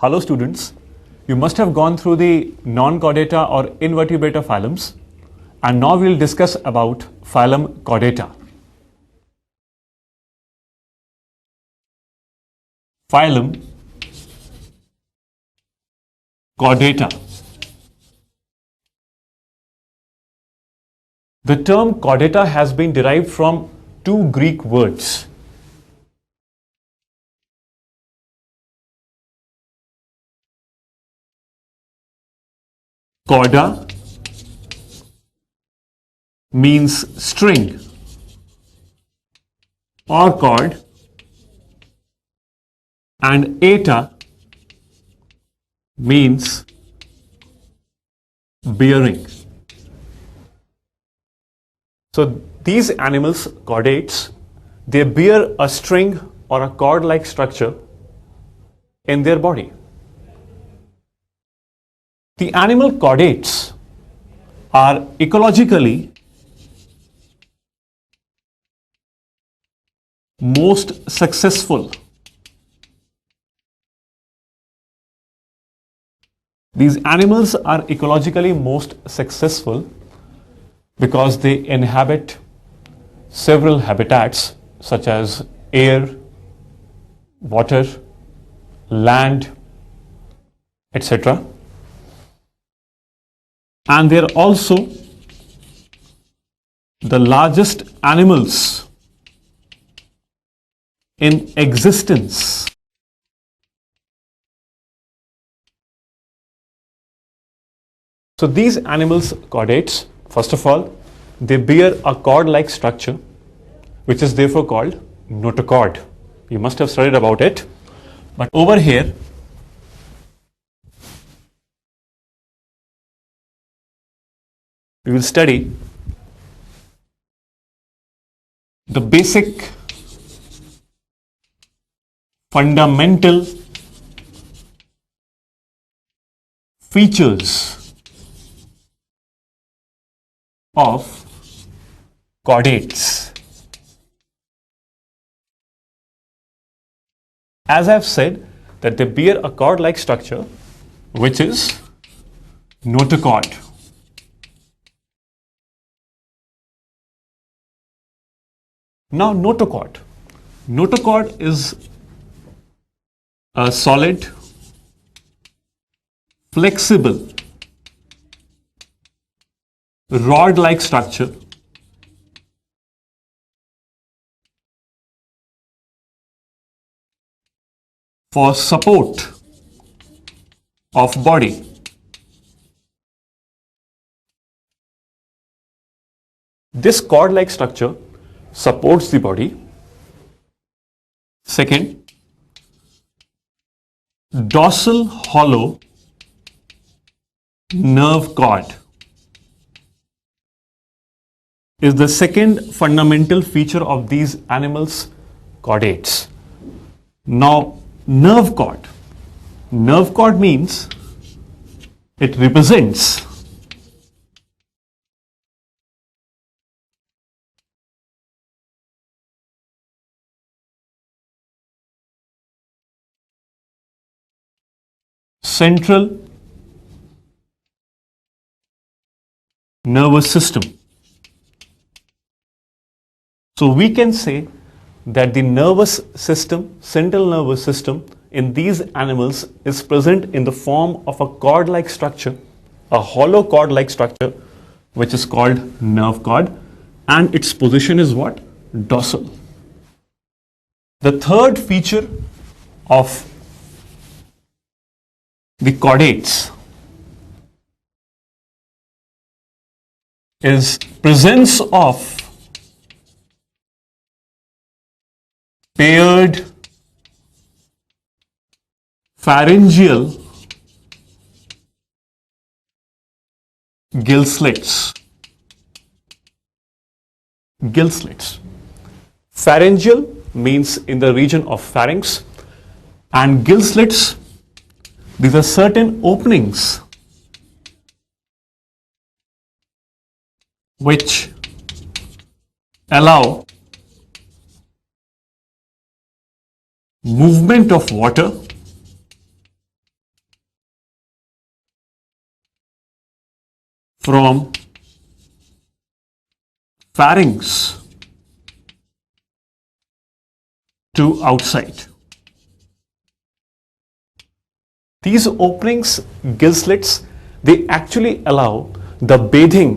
Hello students, you must have gone through the non-chordata or invertebrata phylums, and now we will discuss about phylum Chordata. Phylum Chordata. The term chordata has been derived from two Greek words. Chorda means string or chord, and eta means bearing. So these animals, chordates, they bear a string or a cord-like structure in their body. The animal chordates are ecologically most successful. These animals are ecologically most successful because they inhabit several habitats such as air, water, land, etc. And they are also the largest animals in existence. So these animals, chordates, first of all, they bear a cord-like structure, which is therefore called notochord. You must have studied about it. But over here, we will study the basic fundamental features of chordates. As I have said, that they bear a cord-like structure, which is notochord. Now, notochord. Notochord is a solid, flexible, rod-like structure for support of body. This cord-like structure supports the body. Second, dorsal hollow nerve cord is the second fundamental feature of these animals, chordates. Now, nerve cord. Nerve cord means it represents central nervous system. So we can say that the nervous system, central nervous system in these animals is present in the form of a cord-like structure, a hollow cord-like structure, which is called nerve cord, and its position is what? Dorsal. The third feature of the chordates is presence of paired pharyngeal gill slits. Gill slits. Pharyngeal means in the region of pharynx, and gill slits, these are certain openings which allow movement of water from pharynx to outside. These openings, gill slits, they actually allow the bathing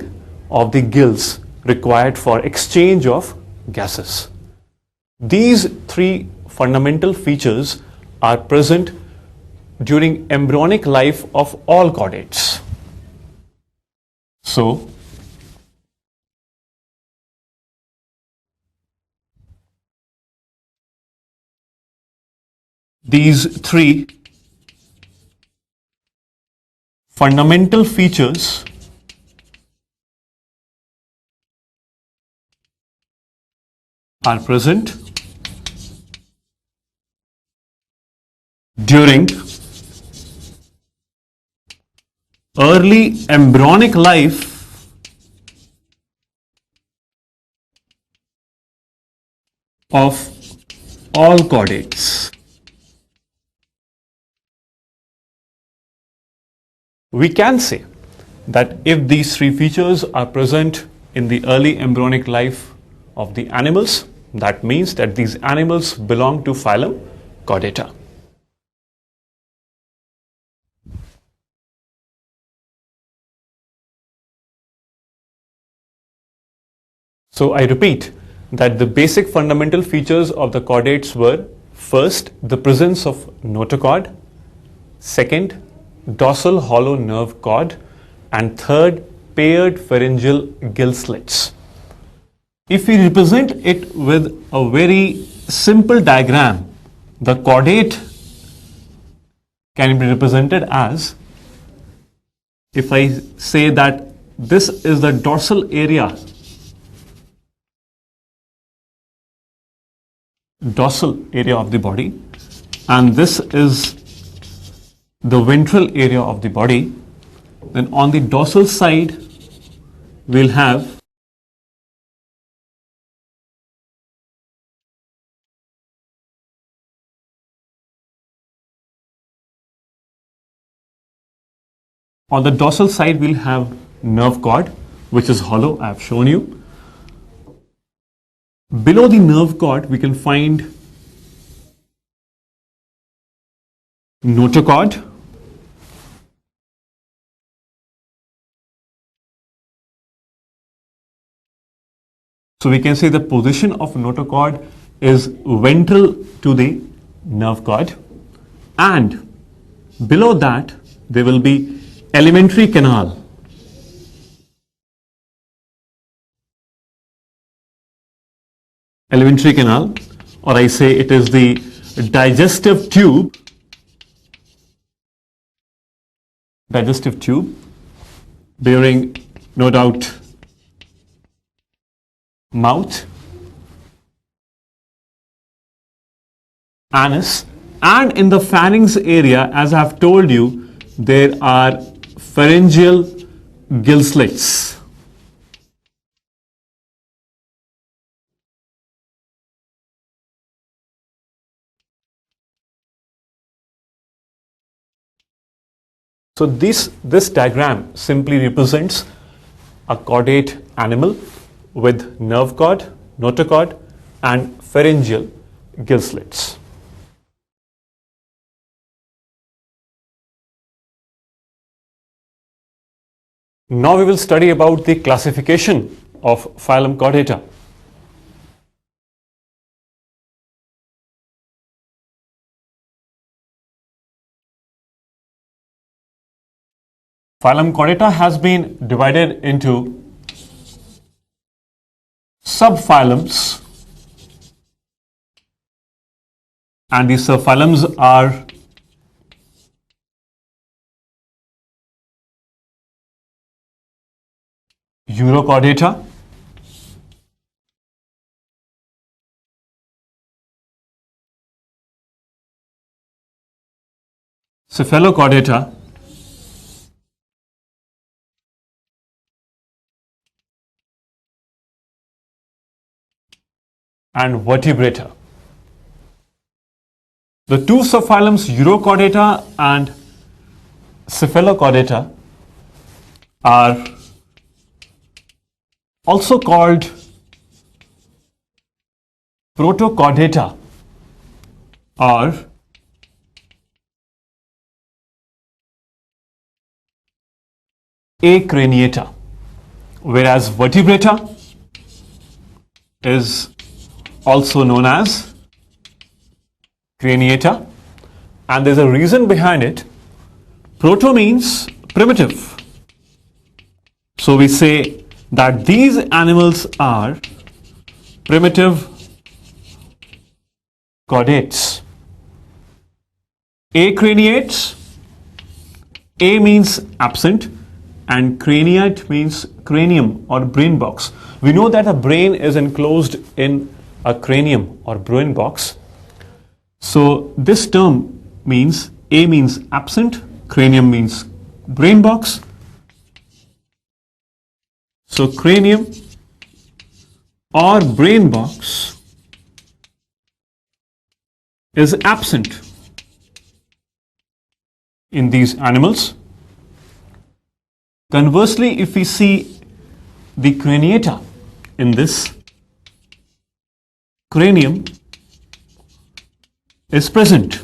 of the gills required for exchange of gases. These three fundamental features are present during embryonic life of all chordates. So, these three fundamental features are present during early embryonic life of all chordates. We can say that if these three features are present in the early embryonic life of the animals, that means that these animals belong to phylum Chordata. So I repeat that the basic fundamental features of the chordates were: first, the presence of notochord; second, dorsal hollow nerve cord; and third, paired pharyngeal gill slits. If we represent it with a very simple diagram, the chordate can be represented as, if I say that this is the dorsal area of the body, and this is the ventral area of the body, then on the dorsal side we'll have nerve cord, which is hollow. I have shown you. Below the nerve cord we can find notochord, so we can say the position of notochord is ventral to the nerve cord, and below that there will be alimentary canal. Alimentary canal, or I say it is the digestive tube, bearing no doubt mouth, anus, and in the pharynx area, as I have told you, there are pharyngeal gill slits. So this diagram simply represents a chordate animal with nerve cord, notochord, and pharyngeal gill slits. Now we will study about the classification of phylum Chordata. Phylum Chordata has been divided into subphylums, and these subphylums are Urochordata, Cephalochordata, and Vertebrata. The two subphylums Urochordata and Cephalochordata are also called Protochordata or Acraniata, whereas Vertebrata is also known as Craniata, and there's a reason behind it. Proto means primitive. So we say that these animals are primitive chordates. Acraniates, A means absent and craniate means cranium or brain box. We know that a brain is enclosed in a cranium or brain box. So this term means A means absent, cranium means brain box. So cranium or brain box is absent in these animals. Conversely, if we see the craniata in this, cranium is present.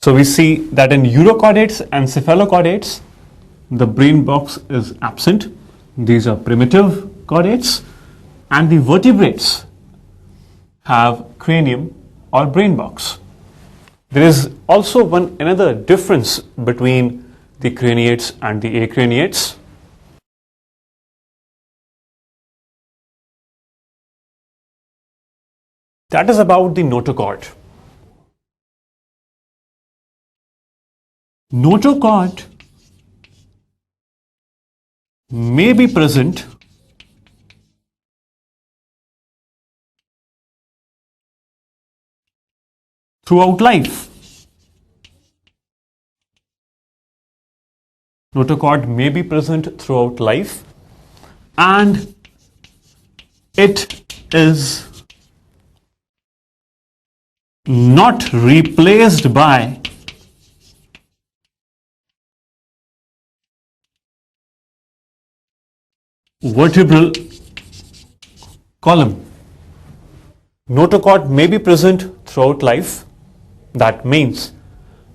So we see that in Urochordates and Cephalochordates, the brain box is absent. These are primitive chordates, and the vertebrates have cranium or brain box. There is also another difference between the craniates and the acraniates. That is about the notochord. Notochord may be present throughout life. Notochord may be present throughout life, and it is not replaced by vertebral column. Notochord may be present throughout life. That means,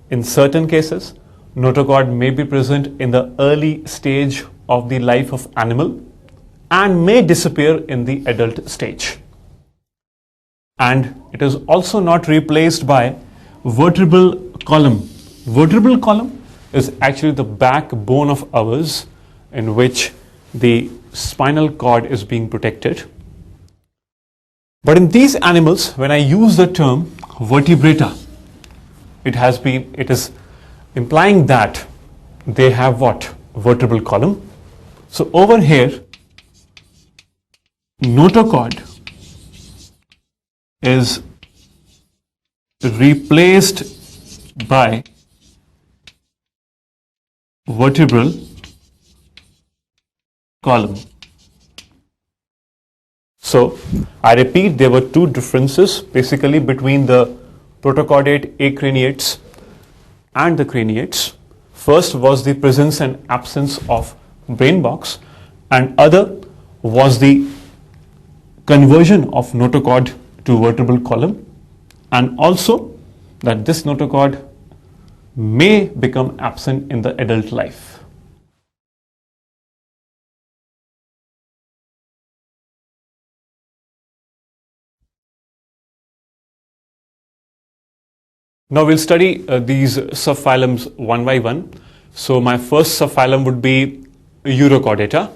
in certain cases, notochord may be present in the early stage of the life of animal and may disappear in the adult stage. And it is also not replaced by vertebral column. Vertebral column is actually the backbone of ours, in which the spinal cord is being protected. But in these animals, when I use the term vertebrata, it is implying that they have what? Vertebral column. So over here, notochord is replaced by vertebral column. So I repeat, there were two differences basically between the protochordate acraniates and the craniates. First was the presence and absence of brain box, and other was the conversion of notochord to vertebral column, and also that this notochord may become absent in the adult life. Now we'll study these subphylums one by one. So my first subphylum would be Urochordata.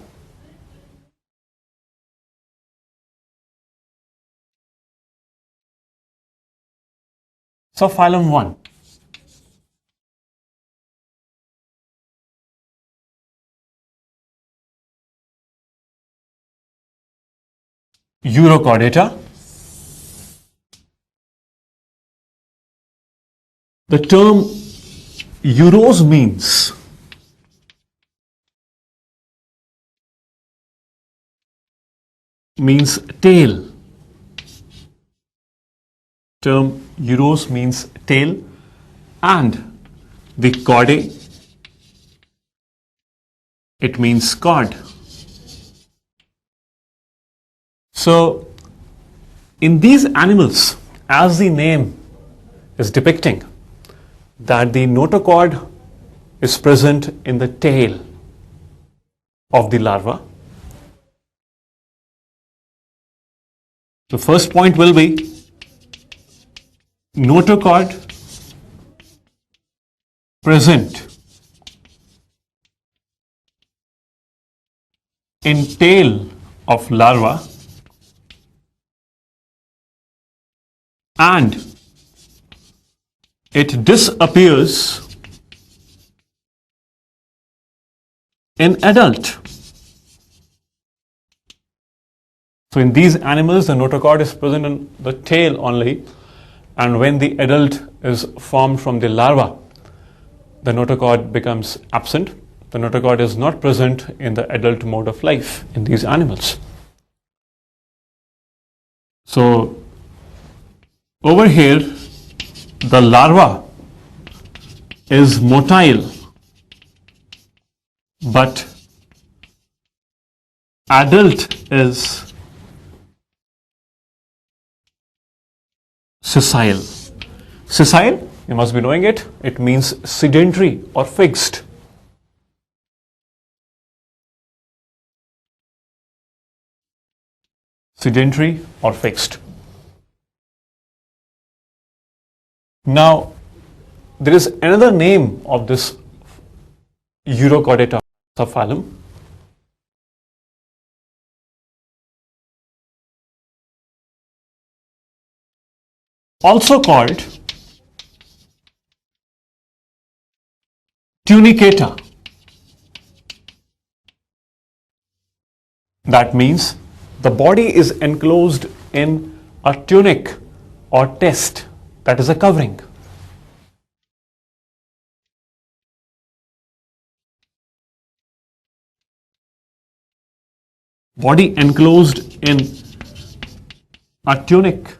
Subphylum 1. Urochordata. The term uros means tail. Term uros means tail, and the chordae It means cord. So, in these animals, as the name is depicting, that the notochord is present in the tail of the larva. The first point will be notochord present in tail of larva and it disappears in adult. So in these animals, the notochord is present in the tail only, and when the adult is formed from the larva, the notochord becomes absent. The notochord is not present in the adult mode of life in these animals. So over here, the larva is motile, but adult is sessile. Sessile, you must be knowing it, it means sedentary or fixed. Sedentary or fixed. Now, there is another name of this Urochordata subphylum. Also called tunicata. That means the body is enclosed in a tunic or test, that is a covering. Body enclosed in a tunic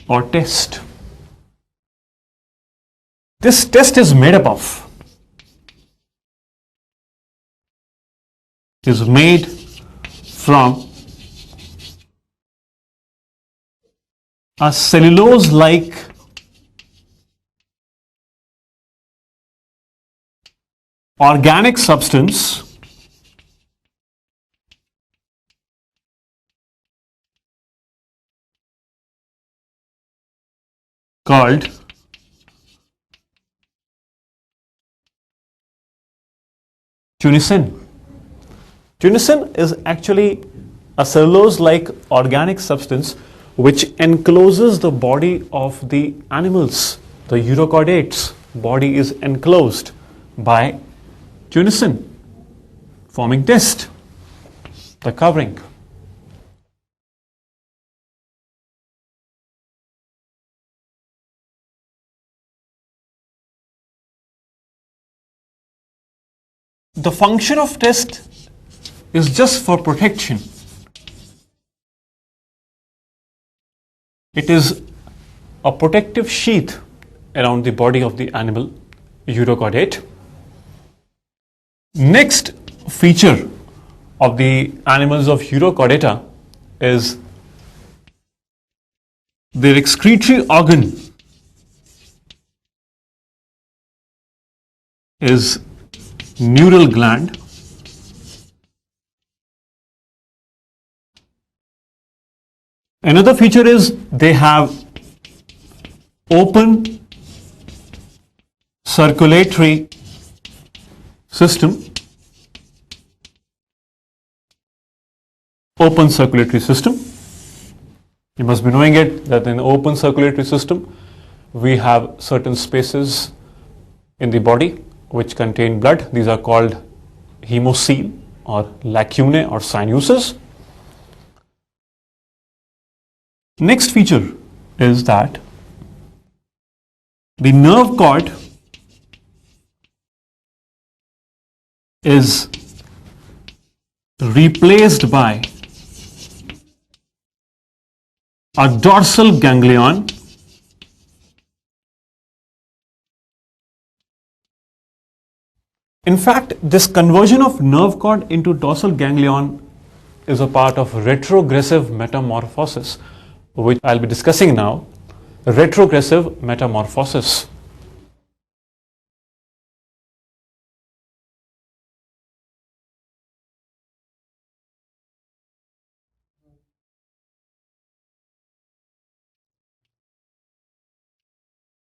or test. This test is made up of, is made from a cellulose-like organic substance called tunicin. Tunicin is actually a cellulose-like organic substance which encloses the body of the animals. The Urochordates body is enclosed by tunicin, forming test, the covering. The function of test is just for protection. It is a protective sheath around the body of the animal Urochordate. Next feature of the animals of Urochordata is their excretory organ is neural gland. Another feature is they have open circulatory system. Open circulatory system. You must be knowing it that in the open circulatory system we have certain spaces in the body which contain blood. These are called hemocoel or lacunae or sinuses. Next feature is that the nerve cord is replaced by a dorsal ganglion In fact, this conversion of nerve cord into dorsal ganglion is a part of retrogressive metamorphosis, which I'll be discussing now. Retrogressive metamorphosis.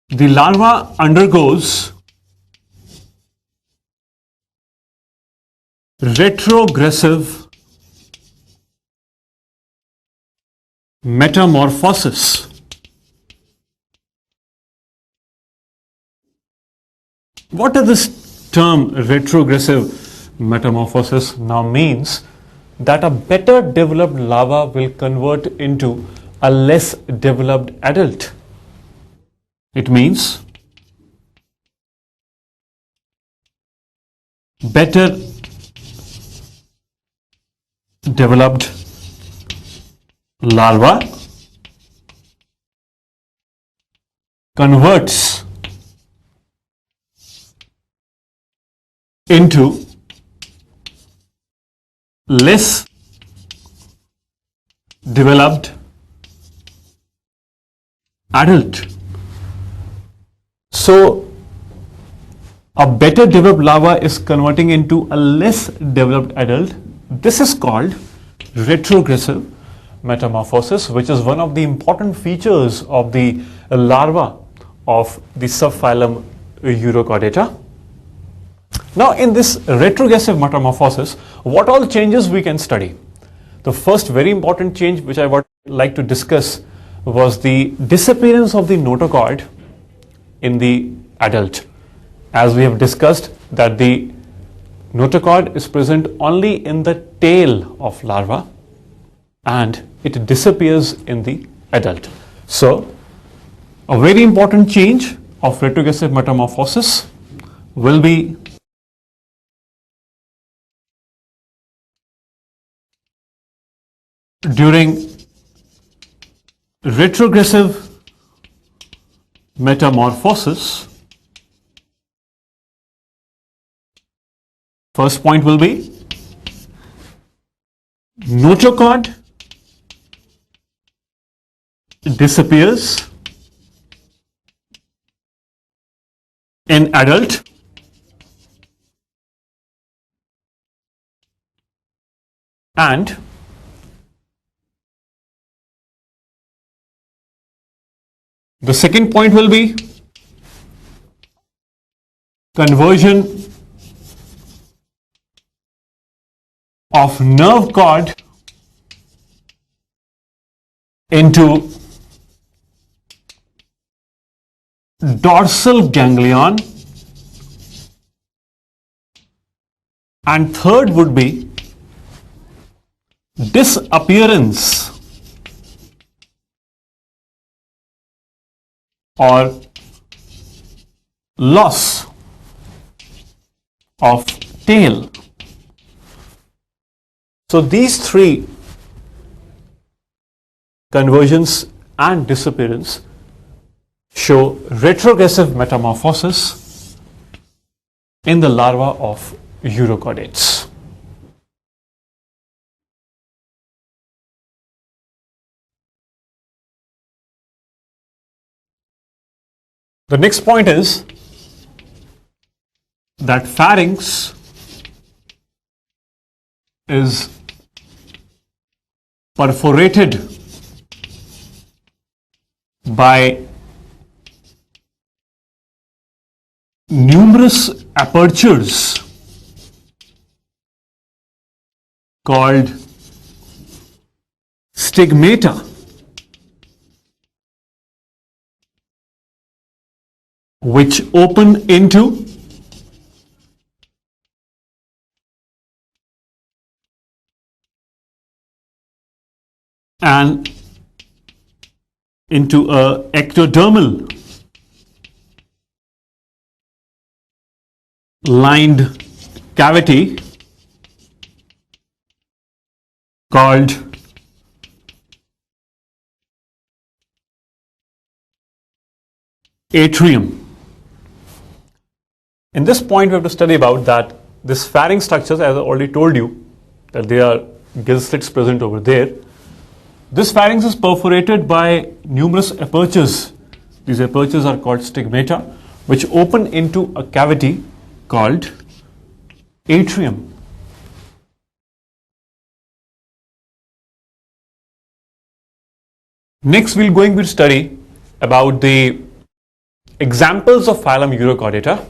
The larva undergoes retrogressive metamorphosis. What does this term retrogressive metamorphosis now means? That a better developed larva will convert into a less developed adult. It means better developed larva converts into less developed adult. So a better developed larva is converting into a less developed adult. This is called retrogressive metamorphosis, which is one of the important features of the larva of the subphylum Urochordata. Now, in this retrogressive metamorphosis, what all changes we can study? The first very important change which I would like to discuss was the disappearance of the notochord in the adult. As we have discussed that the notochord is present only in the tail of larva and it disappears in the adult. So, a very important change of retrogressive metamorphosis will be during retrogressive metamorphosis. First point will be notochord disappears in adult and the second point will be conversion of nerve cord into dorsal ganglion, and third would be disappearance or loss of tail. So these three conversions and disappearance show retrogressive metamorphosis in the larva of Urochordates. The next point is that pharynx is perforated by numerous apertures called stigmata, which open into and into a ectodermal lined cavity called atrium. in this point we have to study about that this pharynx structures, as I already told you, that there are gill slits present over there. This pharynx is perforated by numerous apertures. These apertures are called stigmata, which open into a cavity called atrium. Next, we're going to study about the examples of phylum Urochordata.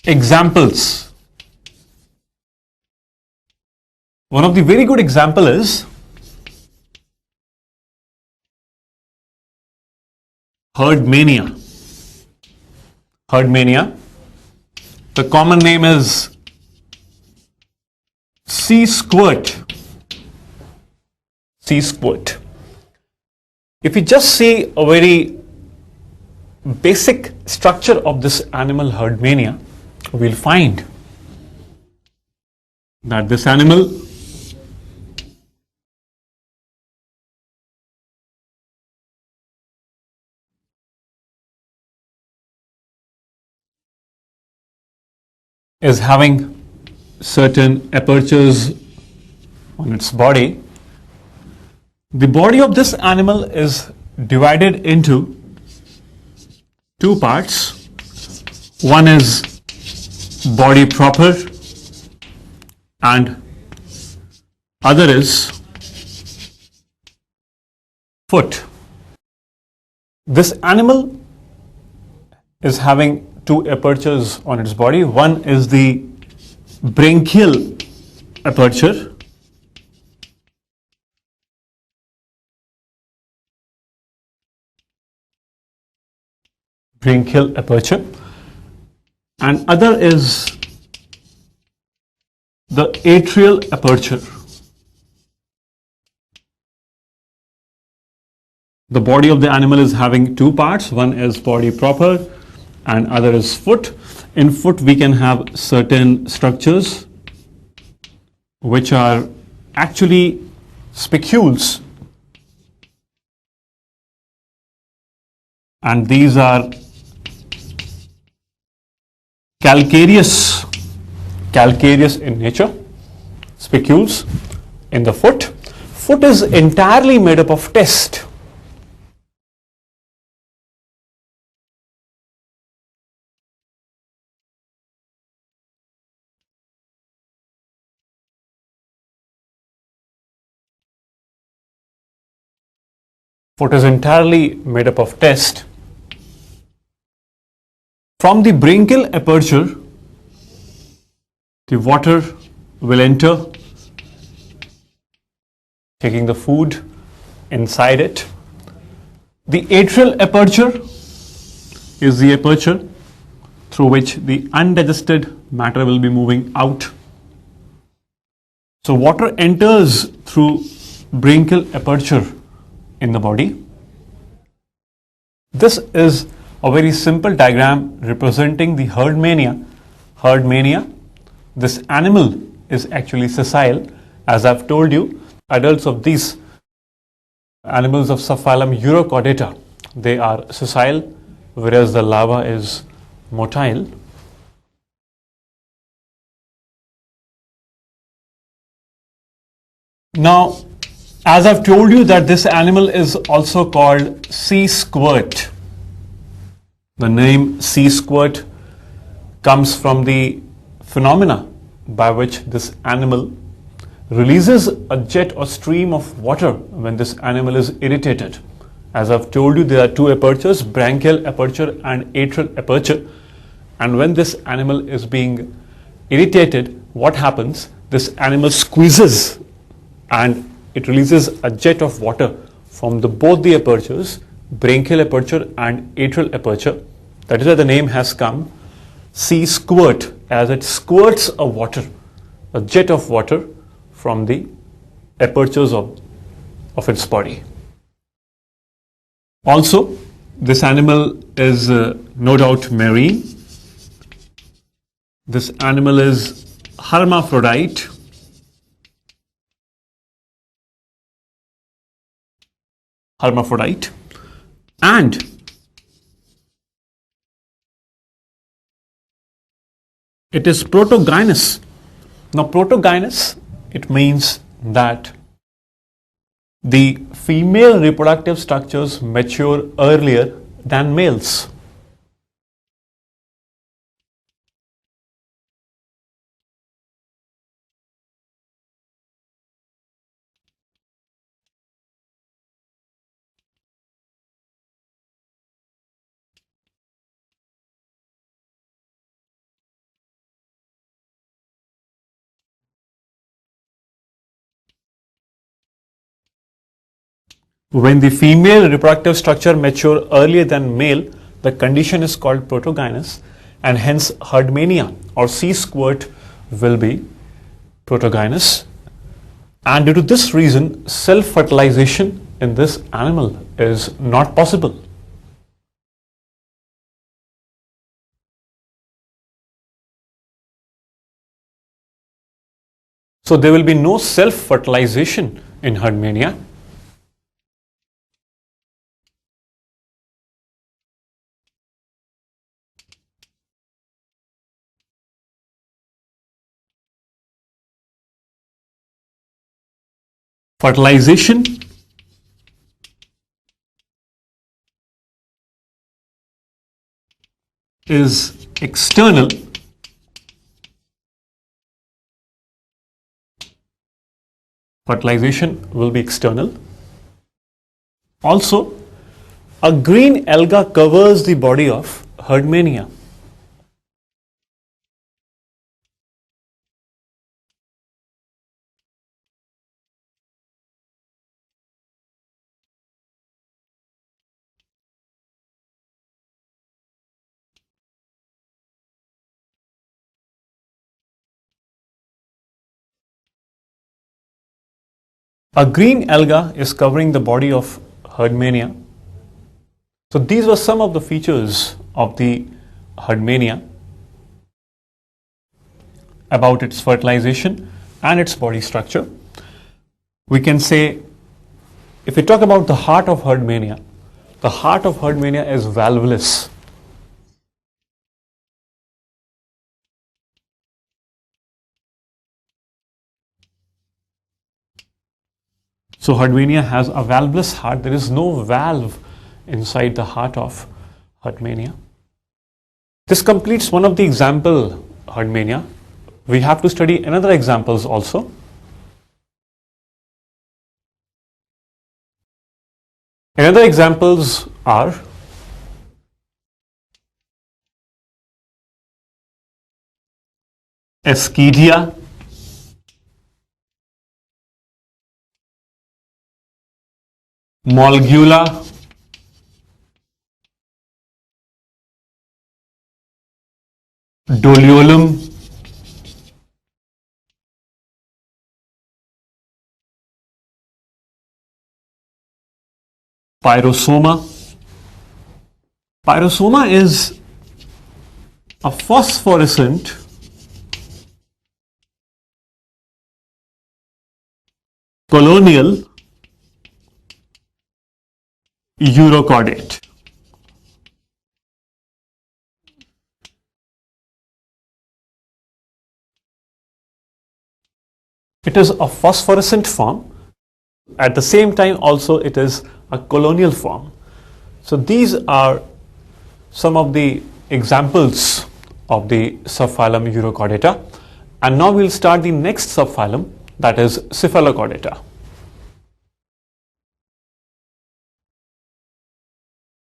Examples. One of the very good example is Herdmania. Herdmania. The common name is sea squirt. Sea squirt. If you just see a very basic structure of this animal Herdmania, we'll find that this animal is having certain apertures on its body. The body of this animal is divided into two parts. One is body proper and other is foot. This animal is having two apertures on its body. One is the branchial aperture, and other is the atrial aperture. The body of the animal is having two parts. One is body proper and other is foot. In foot we can have certain structures which are actually spicules, and these are calcareous in nature, spicules in the foot. Foot is entirely made up of test. Foot is entirely made up of test. From the branchial aperture, the water will enter, taking the food inside it. The atrial aperture is the aperture through which the undigested matter will be moving out. So water enters through branchial aperture in the body. This is a very simple diagram representing the Herdmania. Herdmania, this animal is actually sessile. As I've told you, adults of these animals of subphylum Urochordata, they are sessile, whereas the larva is motile. Now, as I've told you that this animal is also called sea squirt. The name sea squirt comes from the phenomena by which this animal releases a jet or stream of water when this animal is irritated. As I've told you, there are two apertures, branchial aperture and atrial aperture. And when this animal is being irritated, what happens? This animal squeezes and it releases a jet of water from both the apertures, branchial aperture and atrial aperture. That is why the name has come, sea squirt, as it squirts a jet of water from the apertures of its body. Also, this animal is no doubt marine. This animal is hermaphrodite. And It is protogynous. Now, protogynous, it means that the female reproductive structures mature earlier than males. When the female reproductive structure mature earlier than male, the condition is called protogynous, and hence herdmania or sea squirt will be protogynous. And due to this reason, self-fertilization in this animal is not possible. So there will be no self-fertilization in herdmania. Fertilization is external. Fertilization will be external. Also, a green alga covers the body of herdmania. A green alga is covering the body of herdmania. So these were some of the features of the herdmania about its fertilization and its body structure. We can say, if we talk about the heart of herdmania, the heart of herdmania is valvulus. So herdmania has a valvulus heart. There is no valve inside the heart of herdmania. This completes one of the example herdmania. We have to study another examples also. Another examples are Eschidia, Molgula, Doliolum, Pyrosoma. Pyrosoma is a phosphorescent colonial Urochordate. It is a phosphorescent form. At the same time also it is a colonial form. So these are some of the examples of the subphylum Urochordata. And now we'll start the next subphylum, that is Cephalochordata.